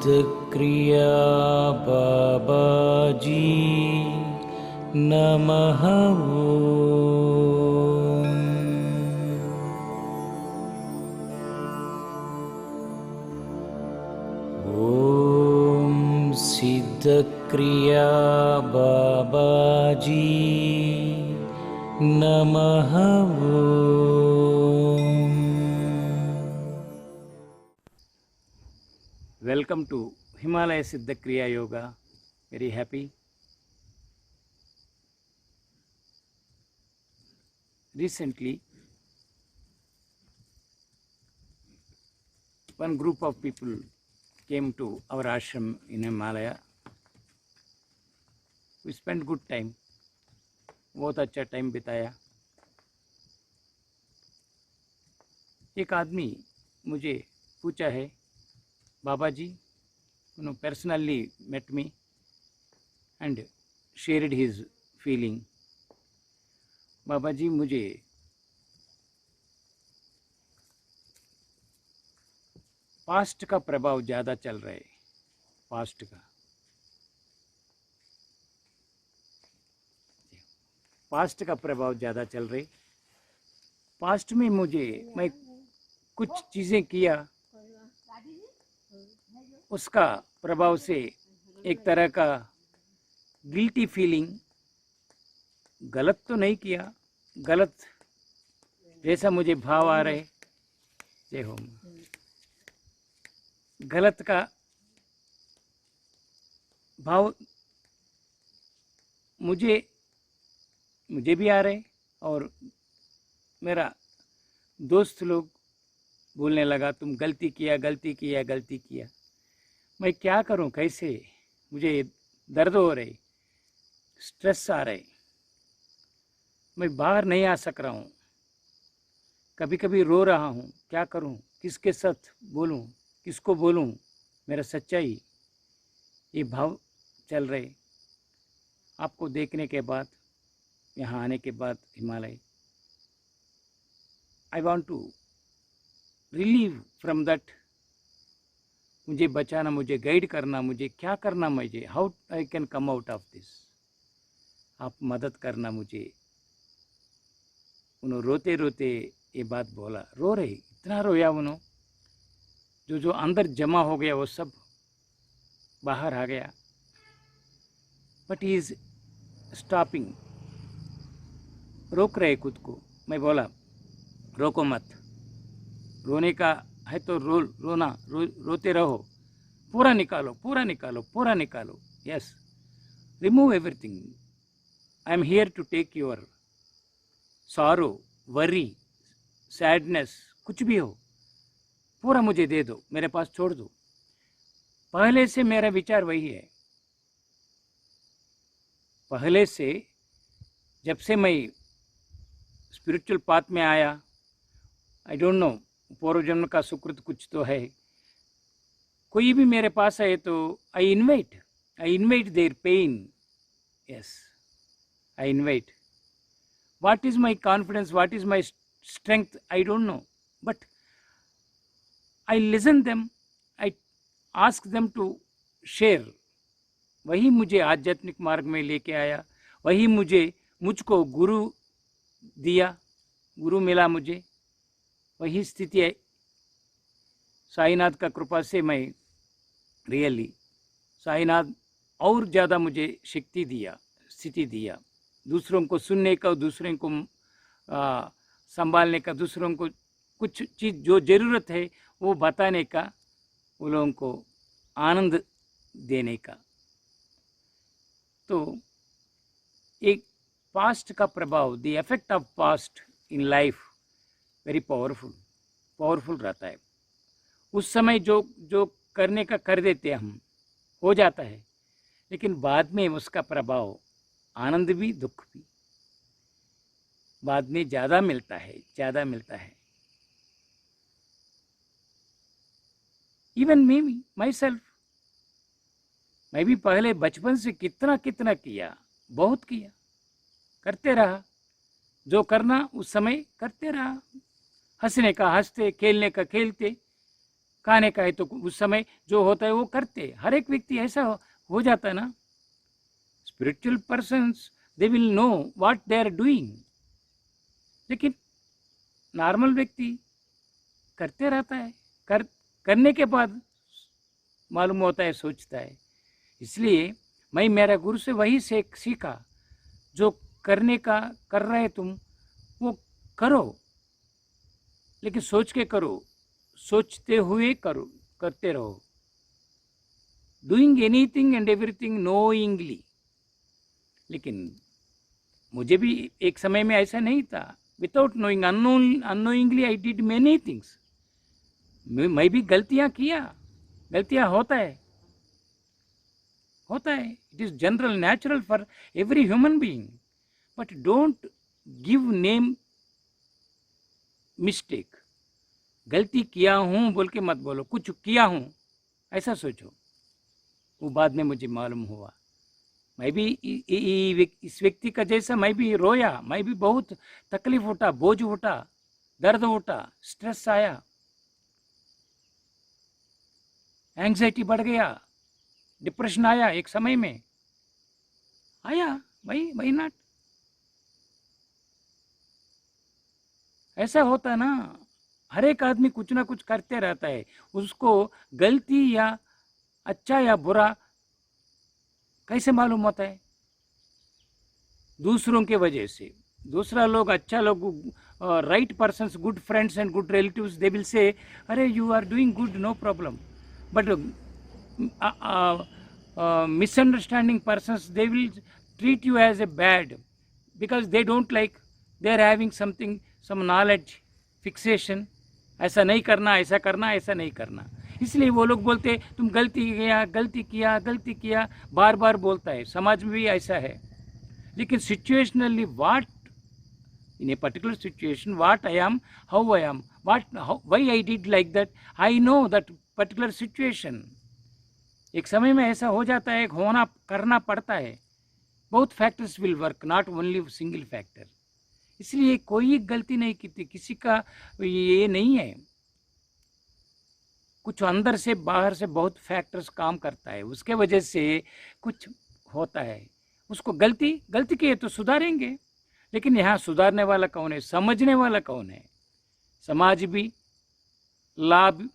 सिद्धक्रिया बाबाजी नमः ओम सिद्धक्रिया बाबाजी नमः Welcome to Himalaya Siddha Kriya Yoga. Very happy. Recently, one group of people came to our ashram in Himalaya. We spent good time. बहुत अच्छा time बिताया. एक आदमी मुझे पूछा है, Baba ji, personally met me and shared his feeling. Baba ji, मुझे past का प्रभाव ज़्यादा चल रहा है. पास्ट का प्रभाव ज़्यादा चल रहा है. पास्ट में मैं कुछ चीज़ें किया, उसका प्रभाव से एक तरह का गिल्टी फीलिंग. गलत तो नहीं किया, गलत जैसा मुझे भाव आ रहे. जय हो. गलत का भाव मुझे भी आ रहे और मेरा दोस्त लोग बोलने लगा, तुम गलती किया. मैं क्या करूं, कैसे? मुझे दर्द हो रहे, स्ट्रेस आ रहे, मैं बाहर नहीं आ सक रहा हूं. कभी कभी रो रहा हूं. क्या करूं, किसके साथ बोलूं, किसको बोलूं? मेरा सच्चाई ये भाव चल रहे. आपको देखने के बाद, यहाँ आने के बाद Himalaya, I want to relieve from that. मुझे बचाना, मुझे गाइड करना, मुझे क्या करना, मुझे how I can come out of this. आप मदद करना मुझे. उन्होंने रोते रोते ये बात बोला. रो रहे, इतना रोया उन्होंने. जो अंदर जमा हो गया वो सब बाहर आ गया. But he is stopping. रोक रहे खुद को. मैं बोला, रोको मत. रोने का है तो रोते रहो. पूरा निकालो. Yes, remove everything. I am here to take your sorrow, worry, sadness, कुछ भी हो, पूरा मुझे दे दो, मेरे पास छोड़ दो. पहले से मेरा विचार वही है. पहले से, जब से मैं स्पिरिचुअल पाथ में आया, आई डोंट नो, पूर्व जन्म का सुकृत कुछ तो है. कोई भी मेरे पास आए तो I invite their pain. Yes, I invite. What is my confidence, what is my strength, I don't know. But I listen them, I ask them to share. वही मुझे आध्यात्मिक मार्ग में लेके आया. वही मुझको गुरु दिया, गुरु मिला मुझे. वही स्थिति है. साईनाथ का कृपा से मैं रियली, साईनाथ और ज़्यादा मुझे शक्ति दिया, स्थिति दिया. दूसरों को सुनने का, दूसरों को संभालने का, दूसरों को कुछ चीज़ जो ज़रूरत है वो बताने का, वो लोगों को आनंद देने का. तो एक पास्ट का प्रभाव, the effect of past in life very powerful रहता है. उस समय जो करने का कर देते हम, हो जाता है. लेकिन बाद में उसका प्रभाव, आनंद भी दुख भी, बाद में ज़्यादा मिलता है. इवन मी माई सेल्फ, मैं भी पहले बचपन से कितना किया, बहुत किया, करते रहा. जो करना उस समय करते रहा. हंसने का हंसते, खेलने का खेलते, खाने का है तो उस समय जो होता है वो करते, हर एक व्यक्ति ऐसा हो जाता है ना। Spiritual persons they will know what they are doing, लेकिन नॉर्मल व्यक्ति करते रहता है, करने के बाद मालूम होता है, सोचता है। इसलिए मैं मेरा गुरु से वही सीखा, जो करने का कर रहे तुम वो करो, लेकिन सोच के करो, सोचते हुए करो, करते रहो। Doing anything and everything knowingly. लेकिन मुझे भी एक समय में ऐसा नहीं था। Without knowing, unknowingly I did many things. मैं भी गलतियां किया, गलतियां होता है, it is general, natural for every human being, but don't give name mistake. गलती किया हूं बोल के मत बोलो, कुछ किया हूं ऐसा सोचो। वो बाद में मुझे मालूम हुआ, मैं भी इस व्यक्ति का जैसा मैं भी रोया, मैं भी बहुत तकलीफ उठा, बोझ उठा, दर्द उठा, स्ट्रेस आया, एंग्जाइटी बढ़ गया, डिप्रेशन आया, एक समय में आया। भाई नॉट, ऐसा होता ना। हर एक आदमी कुछ ना कुछ करते रहता है, उसको गलती या अच्छा या बुरा कैसे मालूम होता है? दूसरों के वजह से। दूसरा लोग, अच्छा लोग, right persons, good friends and good relatives, they will say अरे you are doing good, no problem. But misunderstanding persons, they will treat you as a bad, because they don't like, they are having something, some knowledge fixation, ऐसा नहीं करना, ऐसा करना, ऐसा नहीं करना। इसलिए वो लोग बोलते तुम गलती किया, गलती किया, गलती किया, बार बार बोलता है। समाज में भी ऐसा है। लेकिन situationally, what in a particular situation, what I am, how I am, why I did like that, I know that particular situation। एक समय में ऐसा हो जाता है, होना, करना पड़ता है। बहुत factors will work, not only single factor. इसलिए कोई गलती नहीं की थी, किसी का ये नहीं है। कुछ अंदर से बाहर से बहुत फैक्टर्स काम करता है, उसके वजह से कुछ होता है। उसको गलती की है तो सुधारेंगे, लेकिन यहाँ सुधारने वाला कौन है, समझने वाला कौन है? समाज भी, लाभ,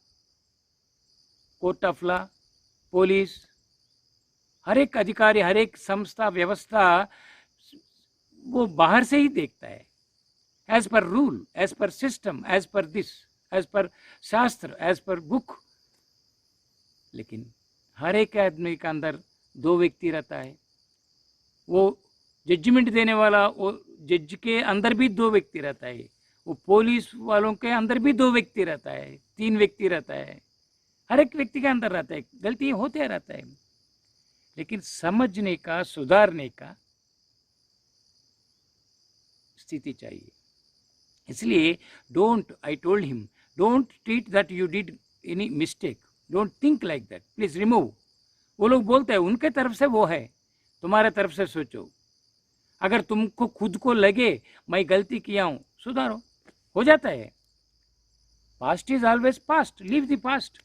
कोर्ट ऑफ लॉ, पुलिस, हर एक अधिकारी, हर एक संस्था, व्यवस्था वो बाहर से ही देखता है, as per rule, as per system, as per this, as per shastra, as per book. लेकिन हर एक आदमी के अंदर दो व्यक्ति रहता है। वो जजमेंट देने वाला, वो जज के अंदर भी दो व्यक्ति रहता है, वो पुलिस वालों के अंदर भी दो व्यक्ति रहता है, तीन व्यक्ति रहता है, हर एक व्यक्ति के अंदर रहता है। गलती होते रहता है, लेकिन समझने का, सुधारने का स्थिति चाहिए। इसलिए आई told him, don't treat that you did any mistake, don't think like that, please remove. वो लोग बोलते हैं उनके तरफ से वो है, तुम्हारे तरफ से सोचो। अगर तुमको खुद को लगे मैं गलती किया हूं, सुधारो, हो जाता है। Past is always past, leave the past.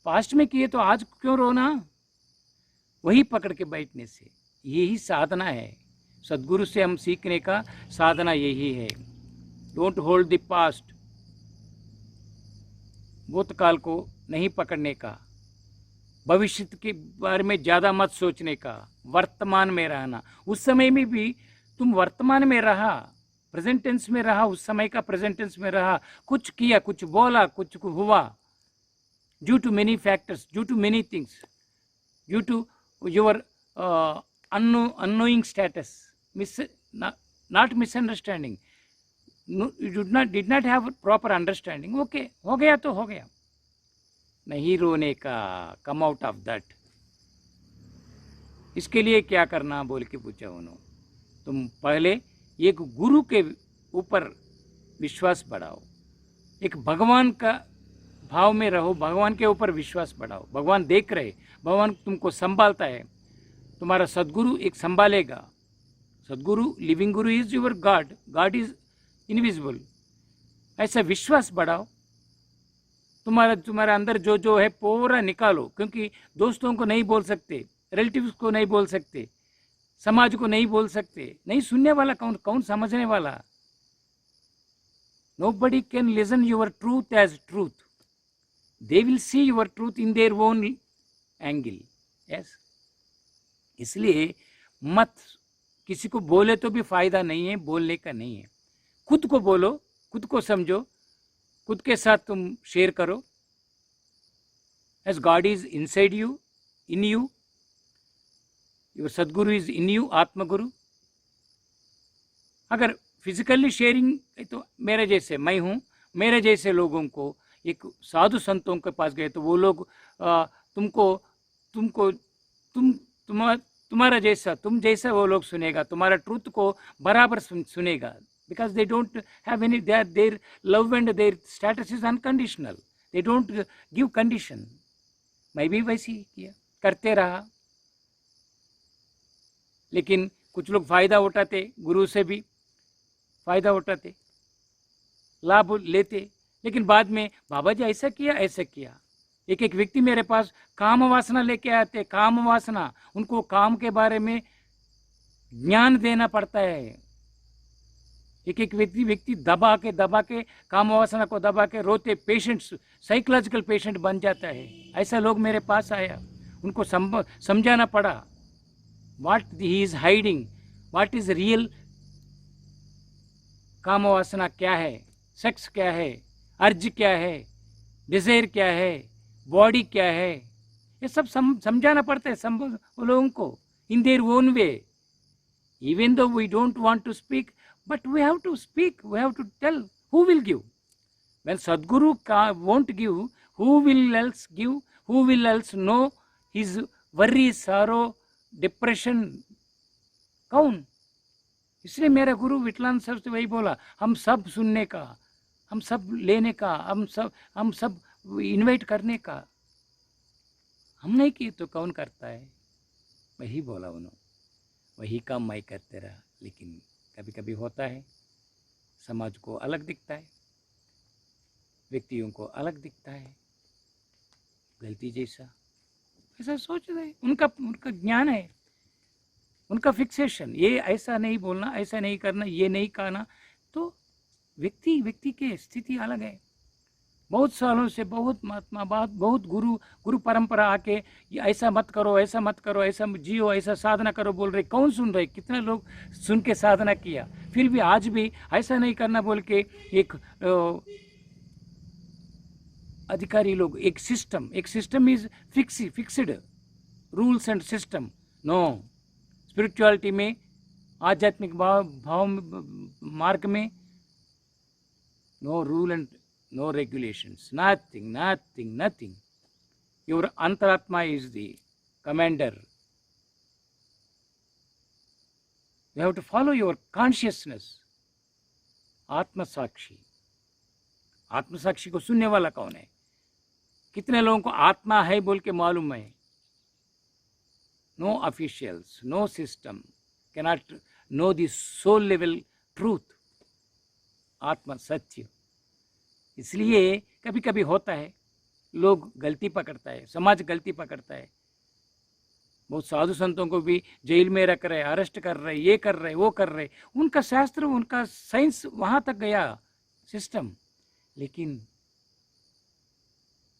Past में किए तो आज क्यों रोना? वही पकड़ के बैठने से, यही साधना है। सदगुरु से हम सीखने का साधना यही है। डोंट होल्ड द पास्ट, भूतकाल को नहीं पकड़ने का, भविष्य के बारे में ज़्यादा मत सोचने का, वर्तमान में रहना। उस समय में भी तुम वर्तमान में रहा, प्रेजेंट टेंस में रहा, उस समय का प्रेजेंट टेंस में रहा, कुछ किया, कुछ बोला, कुछ हुआ, due to many factors, due to many things, due to your unknowing status, not misunderstanding, you did not have proper understanding, okay, हो गया तो हो गया, नहीं रोने का, कम आउट ऑफ दैट। इसके लिए क्या करना बोल के पूछा उन्होंने। तुम पहले एक गुरु के ऊपर विश्वास बढ़ाओ, एक भगवान का भाव में रहो, भगवान के ऊपर विश्वास बढ़ाओ। भगवान देख रहे, भगवान तुमको संभालता है, तुम्हारा सदगुरु एक संभालेगा। सदगुरु, living Guru is your God, God is invisible. ऐसा विश्वास बढ़ाओ, तुम्हारे अंदर जो जो है पूरा निकालो, क्योंकि दोस्तों को नहीं बोल सकते, रिलेटिव्स को नहीं बोल सकते, समाज को नहीं बोल सकते, नहीं सुनने वाला कौन, कौन समझने वाला? Nobody can listen your truth as truth. They will see your truth in their own angle. Yes. इसलिए मत किसी को बोले तो भी फायदा नहीं है, बोलने का नहीं है। खुद को बोलो, खुद को समझो, खुद के साथ तुम शेयर करो। As God is inside you, in you, your Sadguru is in you, आत्मा गुरु। अगर फिजिकली शेयरिंग तो मेरे जैसे, मैं हूँ, मेरे जैसे लोगों को एक साधु संतों के पास गए तो वो लोग तुम्हारा जैसा, तुम जैसा वो लोग सुनेगा, तुम्हारा ट्रूथ को बराबर सुनेगा। Because they don't have any, their love and their status is unconditional, they don't give condition. मैं भी वैसे ही किया, करते रहा, लेकिन कुछ लोग फायदा उठाते, गुरु से भी फायदा उठाते, लाभ लेते, लेकिन बाद में बाबा जी ऐसा किया, ऐसा किया। एक एक व्यक्ति मेरे पास काम वासना लेके आते, काम वासना, उनको काम के बारे में ज्ञान देना पड़ता है। एक एक व्यक्ति दबा के काम वासना को दबा के रोते, पेशेंट्स, साइकोलॉजिकल पेशेंट बन जाता है। ऐसा लोग मेरे पास आया, उनको समझाना पड़ा what he is hiding, what is real काम वासना क्या है, सेक्स क्या है, अर्ज क्या है, डिजायर क्या है, बॉडी क्या है, ये सब समझाना पड़ता है लोगों को in their own way. Even though we don't want to speak, but we have to speak, we have to tell. Who will give when Sadhguru won't give? Who will else give? Who will else know his worry, sorrow, depression? कौन? इसलिए मेरा गुरु विठलानंद sir से वही बोला, हम सब सुनने का, हम सब लेने का, हम सब इनवाइट करने का। हम नहीं किए तो कौन करता है? वही बोला उन्होंने, वही काम मैं करते रहा। लेकिन कभी कभी होता है, समाज को अलग दिखता है, व्यक्तियों को अलग दिखता है, गलती जैसा ऐसा सोच रहे। उनका ज्ञान है, उनका फिक्सेशन, ये ऐसा नहीं बोलना, ऐसा नहीं करना, ये नहीं कहना। तो व्यक्ति की स्थिति अलग है। बहुत सालों से बहुत महात्मा, बहुत गुरु परंपरा आके ये ऐसा मत करो, ऐसा मत करो, ऐसा जियो, ऐसा साधना करो बोल रहे। कौन सुन रहे? कितने लोग सुन के साधना किया, फिर भी आज भी ऐसा नहीं करना बोल के एक अधिकारी लोग, एक system is fixed rules and system. No, spirituality में, आध्यात्मिक भाव मार्ग में, no rule and no regulations, nothing. Your Antaratma is the commander. You have to follow your consciousness. आत्म साक्षी को सुनने वाला कौन है? कितने लोगों को आत्मा है बोल के मालूम है? No officials, no system cannot know the soul level truth. आत्मा सत्य। इसलिए कभी कभी होता है, लोग गलती पकड़ता है, समाज गलती पकड़ता है। बहुत साधु संतों को भी जेल में रख रहे, अरेस्ट कर रहे, ये कर रहे, वो कर रहे। उनका शास्त्र, उनका साइंस वहां तक गया, सिस्टम। लेकिन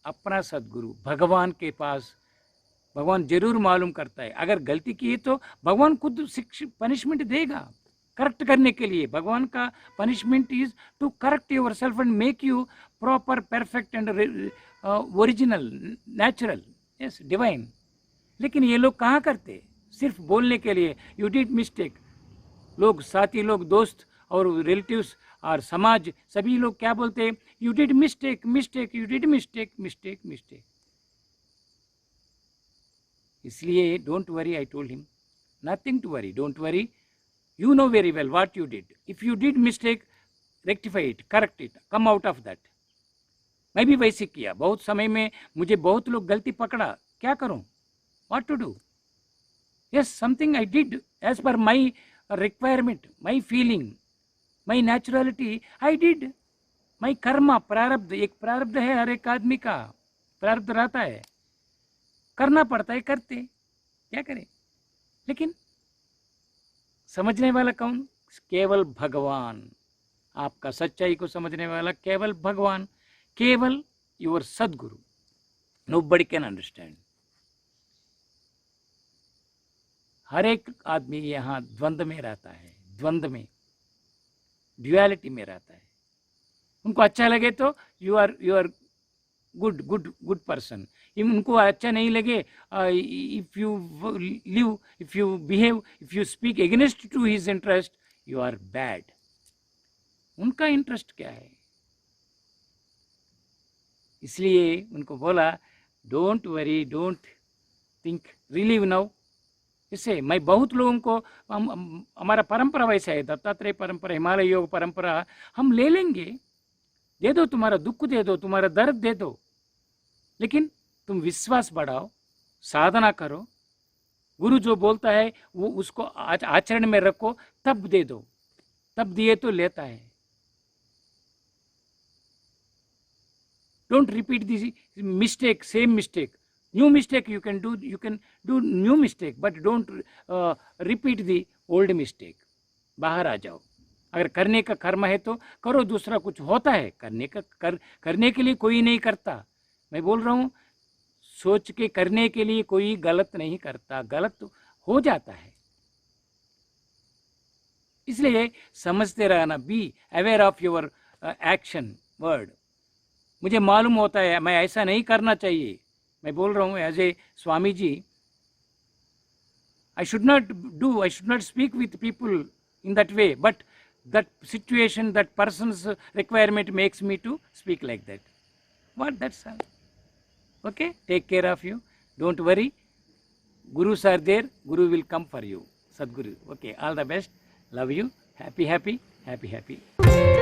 अपना सदगुरु भगवान के पास, भगवान जरूर मालूम करता है। अगर गलती की है तो भगवान खुद पनिशमेंट देगा करेक्ट करने के लिए। भगवान का punishment is to correct yourself and make you proper, perfect and original, natural, yes, divine. लेकिन ये लोग कहाँ करते? सिर्फ बोलने के लिए यू डिड मिस्टेक। लोग, साथी लोग, दोस्त और रिलेटिव्स और समाज, सभी लोग क्या बोलते हैं? You did mistake, you did mistake. इसलिए don't worry, I told him, nothing to worry, don't worry. You know very well what you did. If you did mistake, rectify it, correct it, come out of that. मैं भी वैसे किया। बहुत समय में मुझे बहुत लोग गलती पकड़ा, क्या करूं? What to do? Yes, something I did as per my requirement, my feeling, my naturality, I did. मैं कर्म प्रारब्ध, एक प्रारब्ध है हर एक आदमी का, प्रारब्ध रहता है, करना पड़ता है, करते क्या करें। लेकिन समझने वाला कौन? केवल भगवान। आपका सच्चाई को समझने वाला केवल भगवान, केवल योर सदगुरु। Nobody can understand. हर एक आदमी यहाँ द्वंद्व में रहता है, द्वंद्व में, ड्युअलिटी में रहता है। उनको अच्छा लगे तो you are good good good person, उनको अच्छा नहीं लगे, if you live, if you behave, if you speak against to his interest, you are bad. उनका इंटरेस्ट क्या है? इसलिए उनको बोला don't worry, don't think, relieve now. इससे मैं बहुत लोगों को, हमारा परंपरा वैसा है, दत्तात्रेय परंपरा, हिमालय योग परंपरा, हम ले लेंगे, दे दो, तुम्हारा दुख दे दो, तुम्हारा दर्द दे दो, लेकिन तुम विश्वास बढ़ाओ, साधना करो, गुरु जो बोलता है वो उसको आचरण में रखो, तब दे दो, तब दिए तो लेता है। Don't repeat this mistake, same mistake, new mistake you can do new mistake, but don't repeat the old mistake। बाहर आ जाओ। अगर करने का कर्म है तो करो, दूसरा कुछ होता है करने का, करने के लिए कोई नहीं करता। मैं बोल रहा हूँ, सोच के करने के लिए कोई गलत नहीं करता, गलत हो जाता है। इसलिए समझते रहना, be aware of your action word. मुझे मालूम होता है मैं ऐसा नहीं करना चाहिए, मैं बोल रहा हूँ as a swami ji, I should not speak with people in that way, but that situation, that person's requirement makes me to speak like that. What? That's all. Okay? Take care of you. Don't worry. Gurus are there. Guru will come for you. Sadguru. Okay. All the best. Love you. Happy, happy, happy, happy.